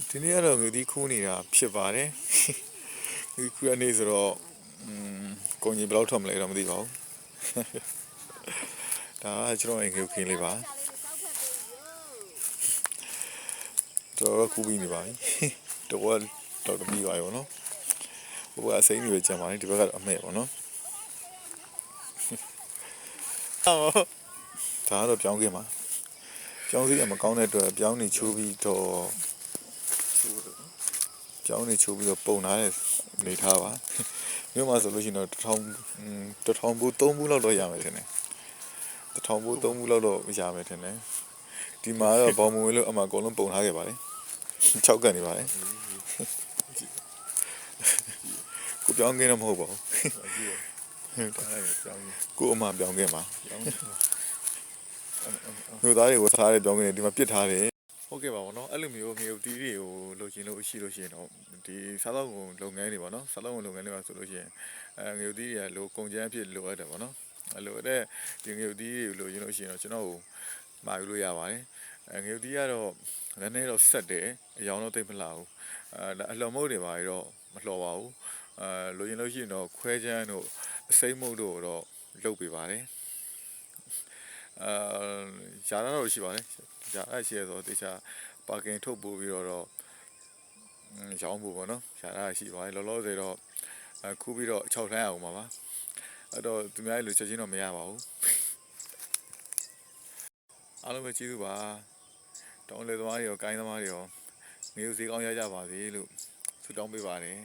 ဒီနေ့ကတော့ငွေသီးခိုးနေတာဖြစ်ပါတယ်ဒီခုရနေဆိုတော့ကုန်ကြီးဘယ်လောက်ထွက်မလဲတော့မသိပါဘူးဒါကကျွန်တော်အိမ်ကိုခင်းလေးပါတော့ကူပြီးနေပါပြီတော့ပြီးပါရောနော်ဟိုကအစိမ်းတွေကြံပါနေဒီဘက်ကတော့အမဲ့ပေါ့နော်ဒါကတော့ပြောင်းခဲ့မှာပြောင်းစီးရမကောင်းတဲ့အတွက်ပြောင်းနေချိုးပြီးတော့ပြောင်းနေချိုးပြီးတော့ပုံထားတဲ့နေထားပါမြို့မှာဆိုလို့ရှိရင်တော့1000ဘူး3ဘူးလောက်တော့ရမယ်ထင်တယ်1000ဘူး3ဘူးလောက်တော့ရမယ်ထင်တယ်ဒီမှာတော့ဘောင်မွေလို့အမှအကုန်လုံးပုံထားခဲ့ပါလေ6ကန်နေပါလေကိုပြောင်းခင်းတော့မဟုတ်ပါဘူးကိုအမှပြောင်းခင်းပါမြို့သားတွေကိုထားတဲ့ပြောင်းခင်းတွေဒီမှာပြစ်ထားတယ်ဟုတ်ကဲ့ပါဗောနော်အဲ့လိုမျိုးငရုတ်တီးတွေကိုလိုချင်လို့ရှိလို့ရှိရင်တော့ဒီစားသောက်ကုန်လုပ်ငန်းတွေဗောနော်စားသောက်ကုန်လုပ်ငန်းတွေမှာဆိုလို့ရှိရင်ငရုတ်တီးတွေကလိုကုန်ကျန်းအဖြစ်လိုအပ်တယ်ဗောနော်အဲ့လိုတဲ့ဒီငရုတ်တီးတွေလိုချင်လို့ရှိရင်တော့ကျွန်တော်ကိုမှာယူလို့ရပါတယ်ငရုတ်တီးကတော့နည်းနည်းတော့ဆက်တယ်အယောင်တော့သိပ်မလှဘူးအလှမုတ်တွေပါတော့မလှပါဘူးလိုချင်လို့ရှိရင်တော့ခွဲချမ်းတို့အစိမ့်မုတ်တို့တော့လုပ်ပေးပါတယ်ရှားတော့ရှိပါတယ်ရှားရှိရဆိုတေချာပါကင်ထုတ်ပို့ပြီးတော့ရောင်းဖို့ပေါ့နော်ရှားတာရှိပါတယ်လောလောဆယ်တော့ခုပြီးတော့6လှမ်းအောင်ပါအဲ့တော့သူများလူချက်ချင်းတော့မရပါဘူးအားလုံးပဲကျေးဇူးပါတောင်းလေသမားတွေရောကိုင်းသမားတွေရောငရုတ်ဈေးကောင်းရကြပါစေလို့ဆုတောင်းပေးပါတယ်